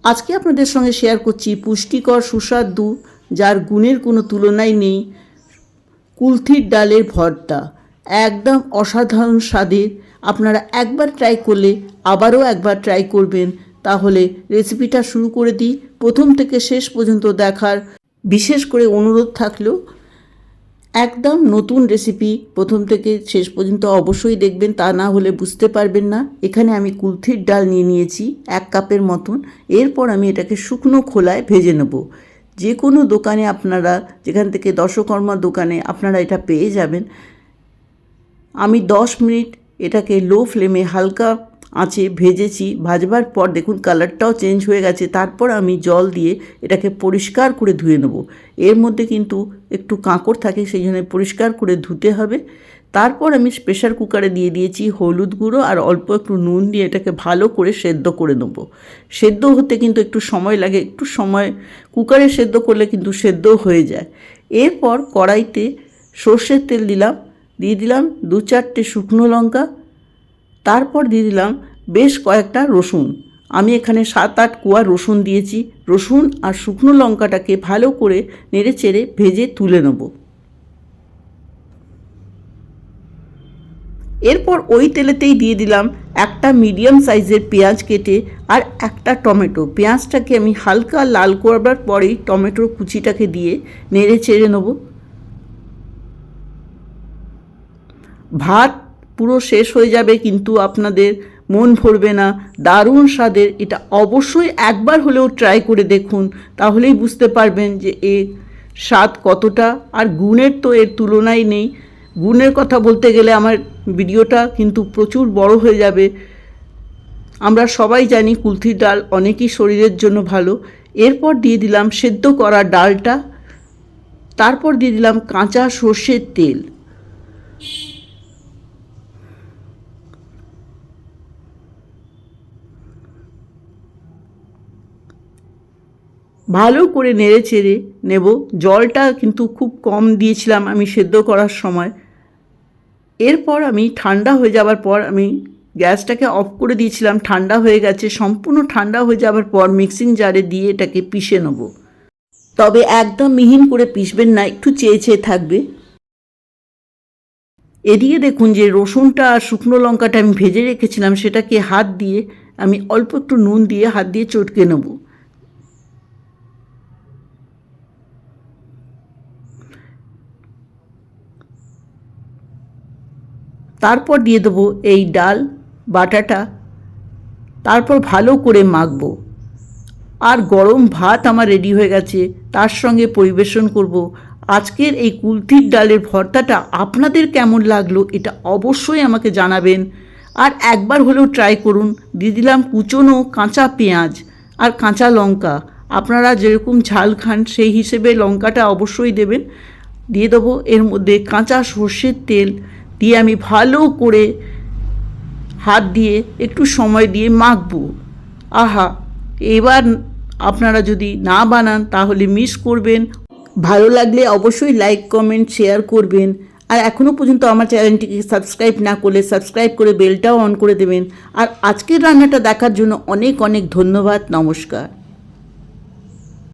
আজকে আপনাদের সঙ্গে শেয়ার করছি পুষ্টিকর সুস্বাদু যার গুণের কোনো তুলনাই নেই কুলথির ডালের ভর্তা। একদম অসাধারণ স্বাদের। আপনারা একবার ট্রাই করলে আবারও একবার ট্রাই করবেন। তাহলে রেসিপিটা শুরু করে দিই। প্রথম থেকে শেষ পর্যন্ত দেখার বিশেষ করে অনুরোধ থাকলো, একদম নতুন রেসিপি, প্রথম থেকে শেষ পর্যন্ত অবশ্যই দেখবেন, তা না হলে বুঝতে পারবেন না। এখানে আমি কুলথির ডাল নিয়েছি 1 কাপের মতন। এরপর আমি এটাকে শুকনো খোলায় ভেজে নেব। যে কোনো দোকানে আপনারা, যেখান থেকে দশকর্মা দোকানে আপনারা এটা পেয়ে যাবেন। আমি 10 মিনিট এটাকে লো ফ্লেমে হালকা আঁচে ভেজেছি। ভাজবার পর দেখুন কালারটাও চেঞ্জ হয়ে গেছে। তারপর আমি জল দিয়ে এটাকে পরিষ্কার করে ধুয়ে নেব। এর মধ্যে কিন্তু একটু কাঁকড় থাকে, সেই জন্য পরিষ্কার করে ধুতে হবে। তারপর আমি প্রেশার কুকারে দিয়ে দিয়েছি হলুদ গুঁড়ো আর অল্প একটু নুন দিয়ে এটাকে ভালো করে সেদ্ধ করে নেব। সেদ্ধ হতে কিন্তু একটু সময় লাগে, একটু সময় কুকারে সেদ্ধ করলে কিন্তু সেদ্ধ হয়ে যায়। এরপর কড়াইতে সর্ষের তেল দিলাম, দিয়ে দিলাম 2-4টে শুকনো লঙ্কা, তারপর দিয়ে দিলাম বেশ কয়েকটা রসুন। আমি এখানে 7-8 কোয়া রসুন দিয়েছি। রসুন আর শুকনো লঙ্কাটাকে ভালো করে নেড়ে চেড়ে ভেজে তুলে নেব। এরপর ওই তেলেতেই দিয়ে দিলাম একটা মিডিয়াম সাইজের পেঁয়াজ কেটে আর একটা টমেটো। পেঁয়াজটাকে আমি হালকা লাল করবার পরেই টমেটোর কুচিটাকে দিয়ে নেড়ে চেড়ে নেব। ভাত পুরো শেষ হয়ে যাবে কিন্তু আপনাদের মন ভরবে না, দারুণ স্বাদের। এটা অবশ্যই একবার হলেও ট্রাই করে দেখুন, তাহলেই বুঝতে পারবেন যে এর স্বাদ কতটা। আর গুণের তো এর তুলনাই নেই। গুণের কথা বলতে গেলে আমার ভিডিওটা কিন্তু প্রচুর বড় হয়ে যাবে। আমরা সবাই জানি কুলথির ডাল অনেকই শরীরের জন্য ভালো। এরপর দিয়ে দিলাম সেদ্ধ করা ডালটা, তারপর দিয়ে দিলাম কাঁচা সর্ষের তেল। ভালো করে নেড়ে চেড়ে নেব। জলটা কিন্তু খুব কম দিয়েছিলাম আমি সেদ্ধ করার সময়। এরপর আমি ঠান্ডা হয়ে যাবার পর আমি গ্যাসটাকে অফ করে দিয়েছিলাম। ঠান্ডা হয়ে গেছে। সম্পূর্ণ ঠান্ডা হয়ে যাবার পর মিক্সিং জারে দিয়ে এটাকে পিষে নেব। তবে একদম মিহিন করে পিষবেন না, একটু চেয়ে চেয়ে থাকবে। এদিকে দেখুন যে রসুনটা আর শুকনো লঙ্কাটা আমি ভেজে রেখেছিলাম, সেটাকে হাত দিয়ে আমি অল্প একটু নুন দিয়ে হাত দিয়ে চটকে নেব। তারপর দিয়ে দেবো এই ডাল বাটাটা, তারপর ভালো করে মাখবো। আর গরম ভাত আমার রেডি হয়ে গেছে, তার সঙ্গে পরিবেশন করব। আজকের এই কুলথির ডালের ভর্তাটা আপনাদের কেমন লাগলো এটা অবশ্যই আমাকে জানাবেন। আর একবার হলেও ট্রাই করুন। দিয়ে দিলাম কুচনো কাঁচা পেঁয়াজ আর কাঁচা লঙ্কা। আপনারা যেরকম ঝাল খান সেই হিসেবে লঙ্কাটা অবশ্যই দেবেন। দিয়ে দেবো এর মধ্যে কাঁচা সর্ষের তেল দিয়ে আমি ভালো করে হাত দিয়ে একটু সময় দিয়ে মাখবো। আহা, এবার আপনারা যদি না বানান তাহলে মিস করবেন। ভালো লাগলে অবশ্যই লাইক কমেন্ট শেয়ার করবেন। আর এখনও পর্যন্ত আমার চ্যানেলটিকে সাবস্ক্রাইব না করলে সাবস্ক্রাইব করে বেলটাও অন করে দেবেন। আর আজকের রান্নাটা দেখার জন্য অনেক অনেক ধন্যবাদ। নমস্কার।